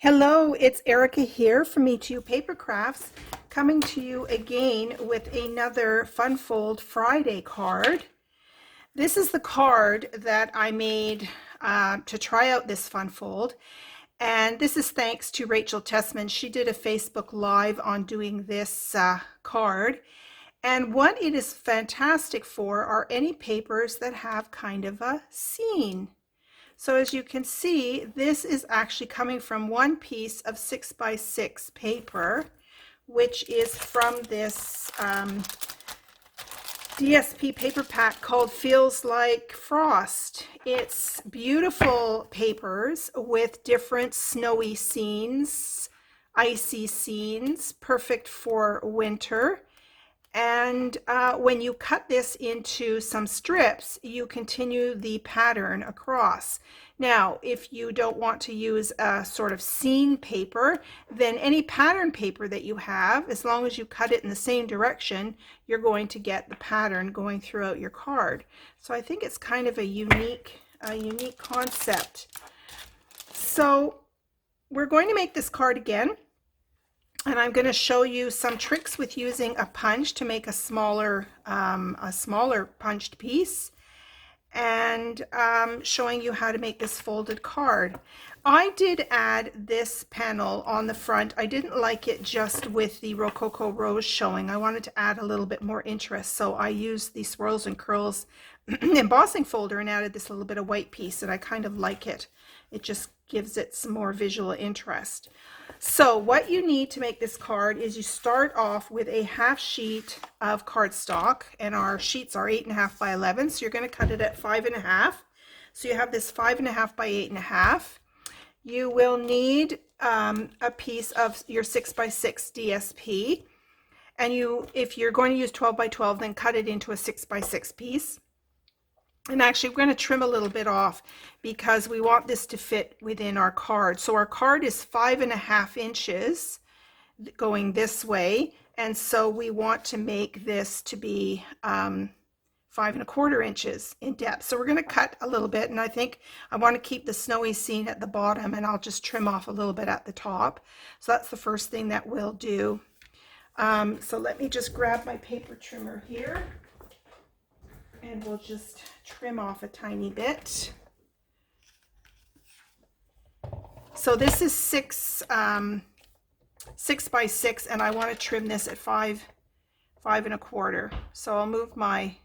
Hello, it's Erica here from Me2 Paper Crafts, coming to you again with another Fun Fold Friday card. This is the card that I made to try out this Fun Fold, and this is thanks to Rachel Tessman. She did a Facebook Live on doing this card, and what it is fantastic for are any papers that have kind of a scene. So as you can see, this is actually coming from one piece of 6x6 paper, which is from this DSP paper pack called Feels Like Frost. It's beautiful papers with different snowy scenes, icy scenes, perfect for winter. And when you cut this into some strips, you continue the pattern across. Now, if you don't want to use a sort of scene paper, then any pattern paper that you have, as long as you cut it in the same direction, you're going to get the pattern going throughout your card. So I think it's kind of a unique concept. So we're going to make this card again. And I'm going to show you some tricks with using a punch to make a smaller punched piece, and showing you how to make this folded card. I did add this panel on the front. I didn't like it just with the Rococo Rose showing. I wanted to add a little bit more interest, so I used the Swirls and Curls embossing folder and added this little bit of white piece, and I kind of like it. It just gives it some more visual interest. So what you need to make this card is you start off with a half sheet of cardstock, and our sheets are 8.5 by 11, so you're going to cut it at 5.5. So you have this 5.5 by 8.5. You will need a piece of your 6x6 DSP, and if you're going to use 12 by 12, then cut it into a 6x6 piece. And actually, we're going to trim a little bit off because we want this to fit within our card. So our card is 5.5 inches going this way, and so we want to make this to be 5.25 inches in depth. So we're going to cut a little bit, and I think I want to keep the snowy scene at the bottom, and I'll just trim off a little bit at the top. So that's the first thing that we'll do. So let me just grab my paper trimmer here, and we'll just trim off a tiny bit. So this is 6x6, and I want to trim this at 5.25. So I'll move my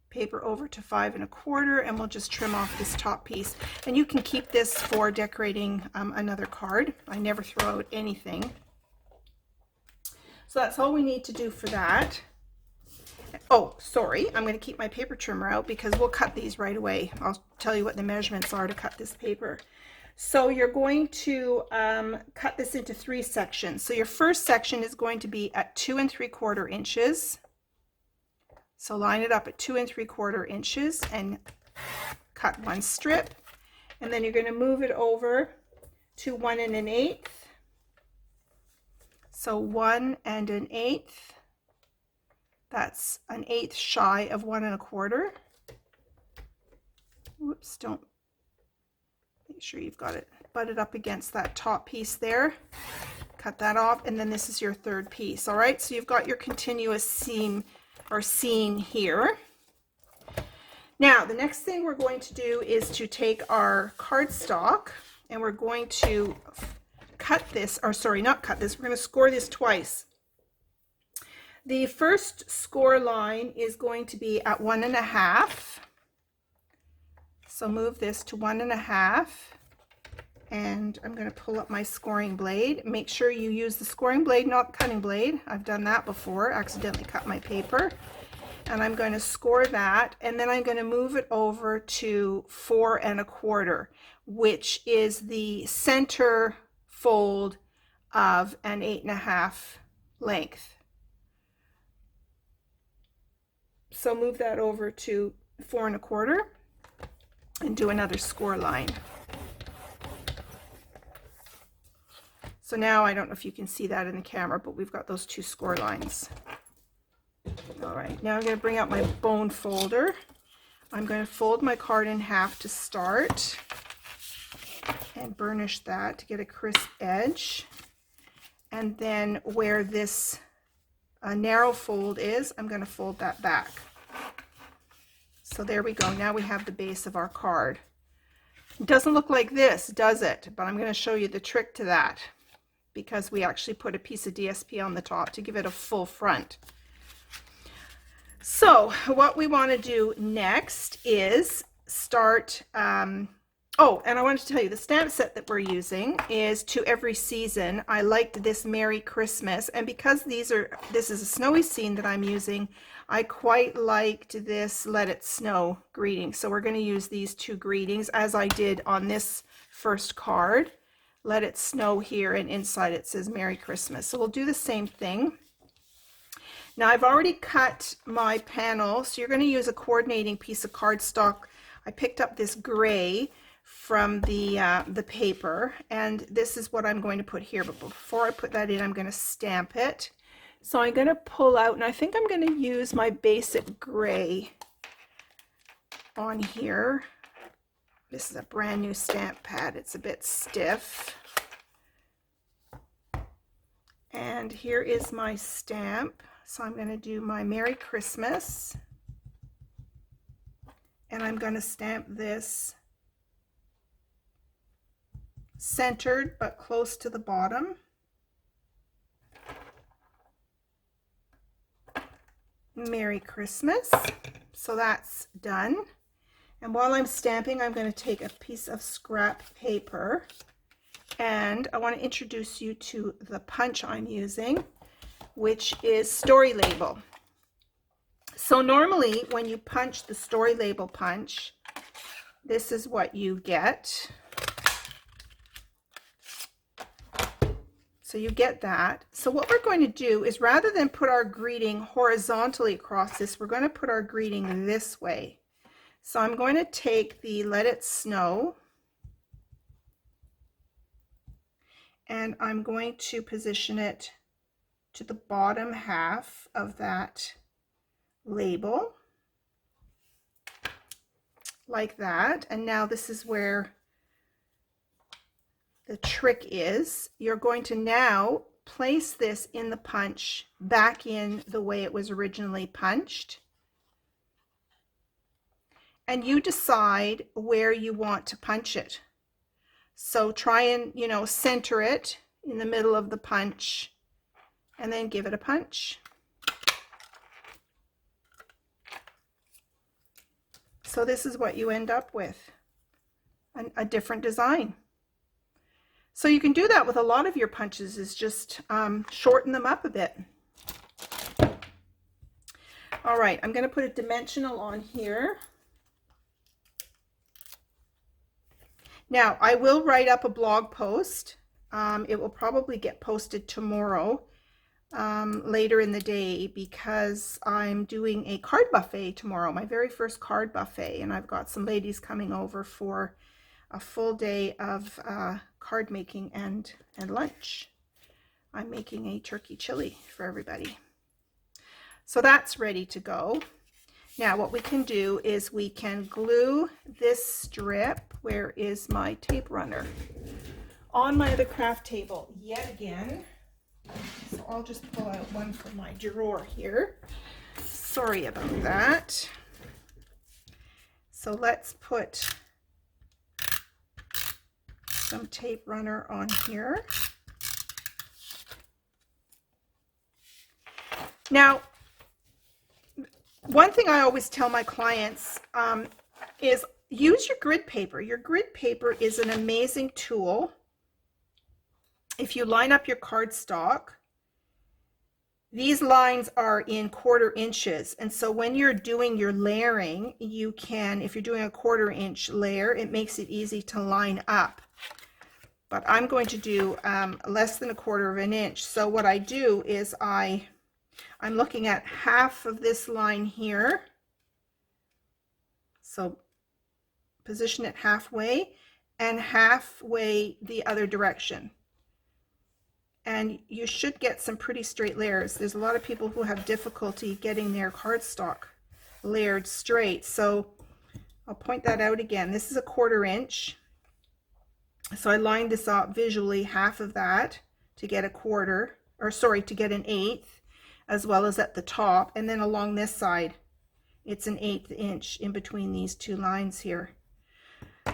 paper over to 5.25, and we'll just trim off this top piece. And you can keep this for decorating another card. I never throw out anything. So that's all we need to do for that. Oh, sorry, I'm going to keep my paper trimmer out because we'll cut these right away. I'll tell you what the measurements are to cut this paper. So you're going to cut this into 3 sections. So your first section is going to be at 2.75 inches. So line it up at 2.75 inches and cut 1 strip. And then you're going to move it over to 1 1/8. So 1 1/8. That's 1/8 shy of 1 1/4. Whoops, don't, make sure you've got it butted up against that top piece there. Cut that off, and then this is your third piece. All right, so you've got your continuous seam or scene here. Now, the next thing we're going to do is to take our cardstock, and we're going to cut this, or sorry, not cut this, we're going to score this twice. The first score line is going to be at 1.5. So move this to 1.5, and I'm going to pull up my scoring blade. Make sure you use the scoring blade, not the cutting blade. I've done that before, accidentally cut my paper. And I'm going to score that, and then I'm going to move it over to 4.25, which is the center fold of an 8.5 length. So move that over to 4.25 and do another score line. So now, I don't know if you can see that in the camera, but we've got those 2 score lines. All right, now I'm going to bring out my bone folder. I'm going to fold my card in half to start, and burnish that to get a crisp edge. And then where this narrow fold is, I'm going to fold that back. So there we go. Now we have the base of our card. It doesn't look like this, does it? But I'm going to show you the trick to that, because we actually put a piece of DSP on the top to give it a full front. So what we want to do next is start, oh, and I wanted to tell you the stamp set that we're using is To Every Season. I liked this Merry Christmas, and because this is a snowy scene that I'm using, I quite liked this Let It Snow greeting. So we're going to use these two greetings as I did on this first card. Let it snow here, and inside it says Merry Christmas. So we'll do the same thing. Now I've already cut my panel, so you're going to use a coordinating piece of cardstock. I picked up this gray from the paper, and this is what I'm going to put here. But before I put that in, I'm going to stamp it. So I'm going to pull out, and I think I'm going to use my basic gray on here. This is a brand new stamp pad. It's a bit stiff. And here is my stamp. So I'm going to do my Merry Christmas. And I'm going to stamp this centered but close to the bottom. Merry Christmas. So that's done. And while I'm stamping, I'm going to take a piece of scrap paper, and I want to introduce you to the punch I'm using, which is Story Label. So normally when you punch the Story Label punch, this is what you get. So you get that. So what we're going to do is, rather than put our greeting horizontally across this, we're going to put our greeting this way. So I'm going to take the Let It Snow, and I'm going to position it to the bottom half of that label, like that. And now this is where the trick is. You're going to now place this in the punch back in the way it was originally punched. And you decide where you want to punch it. So try and, center it in the middle of the punch, and then give it a punch. So this is what you end up with, a different design. So you can do that with a lot of your punches, is just shorten them up a bit. All right, I'm going to put a dimensional on here. Now, I will write up a blog post. It will probably get posted tomorrow, later in the day, because I'm doing a card buffet tomorrow, my very first card buffet, and I've got some ladies coming over for a full day of card making and lunch. I'm making a turkey chili for everybody. So that's ready to go. Now what we can do is we can glue this strip, where is my tape runner, on my other craft table yet again. So I'll just pull out one from my drawer here. Sorry about that. So let's put some tape runner on here. Now, one thing I always tell my clients is use your grid paper. Your grid paper is an amazing tool. If you line up your cardstock, these lines are in 1/4 inches. And so when you're doing your layering, you can, if you're doing a 1/4 inch layer, it makes it easy to line up. But I'm going to do less than 1/4 inch. So what I do is I'm looking at half of this line here. So position it halfway, and halfway the other direction. And you should get some pretty straight layers. There's a lot of people who have difficulty getting their cardstock layered straight. So I'll point that out again. This is a 1/4 inch. So I lined this up visually, half of that to get a quarter, or sorry, to get an eighth, as well as at the top. And then along this side, it's an 1/8 inch in between these two lines here.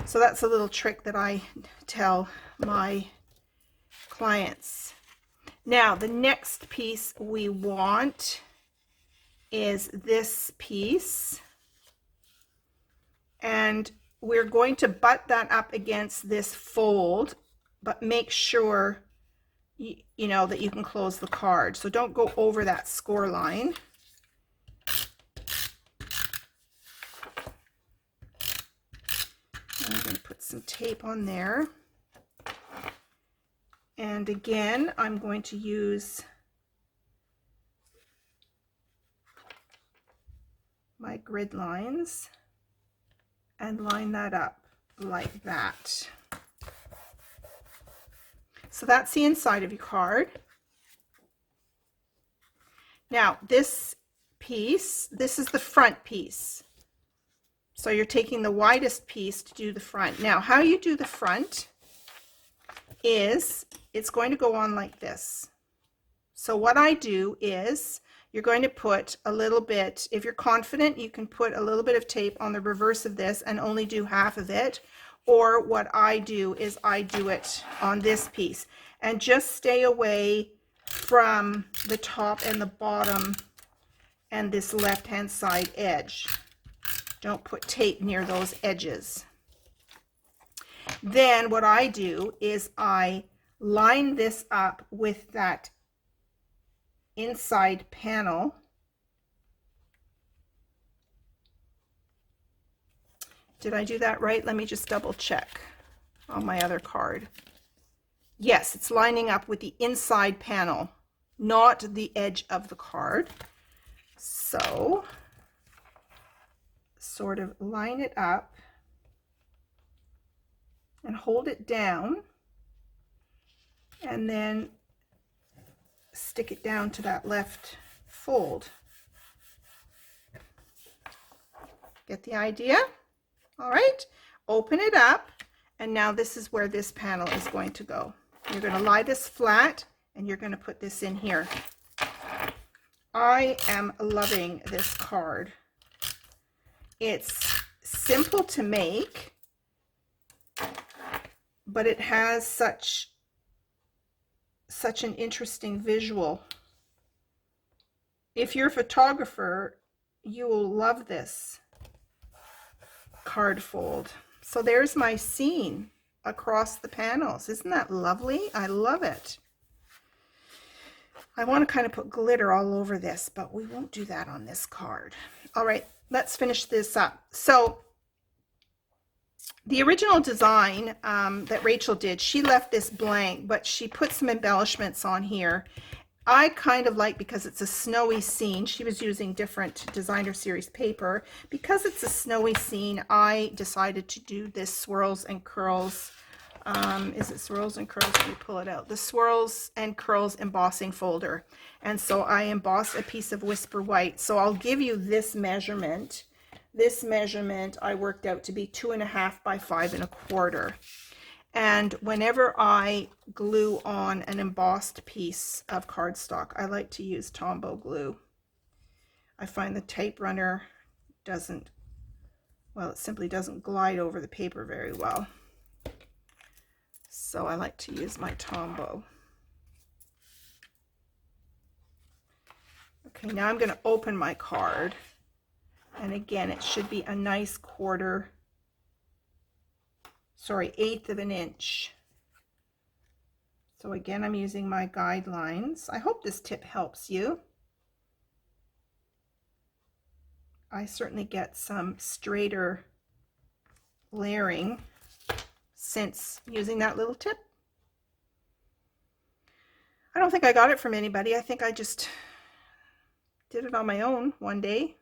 So that's a little trick that I tell my clients. Now, the next piece we want is this piece. And we're going to butt that up against this fold, but make sure you know that you can close the card. So don't go over that score line. I'm going to put some tape on there. And again, I'm going to use my grid lines and line that up like that. So that's the inside of your card. Now this piece, this is the front piece. So you're taking the widest piece to do the front. Now how you do the front is it's going to go on like this. So what I do is you're going to put a little bit, if you're confident, you can put a little bit of tape on the reverse of this and only do half of it. Or what I do is I do it on this piece. And just stay away from the top and the bottom and this left-hand side edge. Don't put tape near those edges. Then what I do is I line this up with that inside panel. Did I do that right? Let me just double check on my other card. Yes, it's lining up with the inside panel, not the edge of the card. So sort of line it up and hold it down, and then stick it down to that left fold. Get the idea? All right, open it up, and now this is where this panel is going to go. You're going to lie this flat, and you're going to put this in here. I am loving this card. It's simple to make, but it has such an interesting visual. If you're a photographer, you will love this card fold. So there's my scene across the panels. Isn't that lovely? I love it. I want to kind of put glitter all over this, but we won't do that on this card. All right, let's finish this up. So the original design that Rachel did, she left this blank, but she put some embellishments on here. I kind of like, because it's a snowy scene, she was using different designer series paper. Because it's a snowy scene, I decided to do this swirls and curls. Is it swirls and curls? Let me pull it out. The swirls and curls embossing folder. And so I embossed a piece of Whisper White. So I'll give you this measurement. This measurement I worked out to be 2.5 by 5 1/4. And whenever I glue on an embossed piece of cardstock, I like to use Tombow glue. I find the tape runner doesn't, well, it simply doesn't glide over the paper very well. So I like to use my Tombow. Okay, now I'm going to open my card. And again, it should be a nice 1/8 of an inch. So again, I'm using my guidelines. I hope this tip helps you. I certainly get some straighter layering since using that little tip. I don't think I got it from anybody. I think I just did it on my own one day.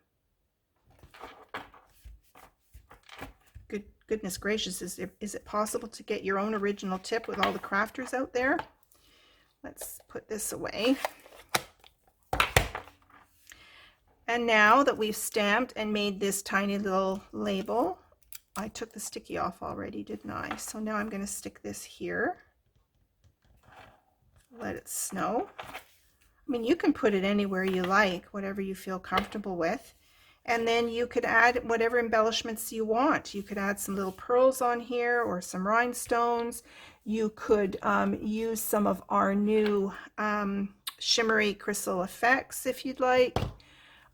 Goodness gracious, is it possible to get your own original tip with all the crafters out there? Let's put this away. And now that we've stamped and made this tiny little label, I took the sticky off already, didn't I? So now I'm going to stick this here. Let it snow. I mean, you can put it anywhere you like, whatever you feel comfortable with. And then you could add whatever embellishments you want. You could add some little pearls on here or some rhinestones. You could use some of our new shimmery crystal effects if you'd like.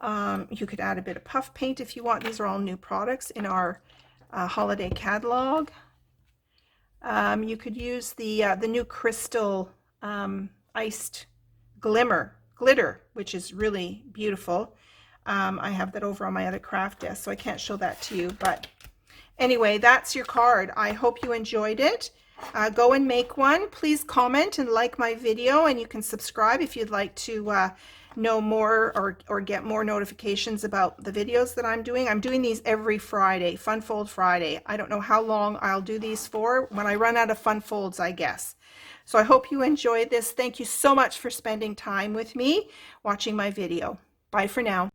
You could add a bit of puff paint if you want. These are all new products in our holiday catalog. You could use the new crystal iced glitter, which is really beautiful. I have that over on my other craft desk, so I can't show that to you. But anyway, that's your card. I hope you enjoyed it. Go and make one. Please comment and like my video, and you can subscribe if you'd like to know more or get more notifications about the videos that I'm doing. I'm doing these every Friday, Fun Fold Friday. I don't know how long I'll do these for. When I run out of fun folds, I guess. So I hope you enjoyed this. Thank you so much for spending time with me watching my video. Bye for now.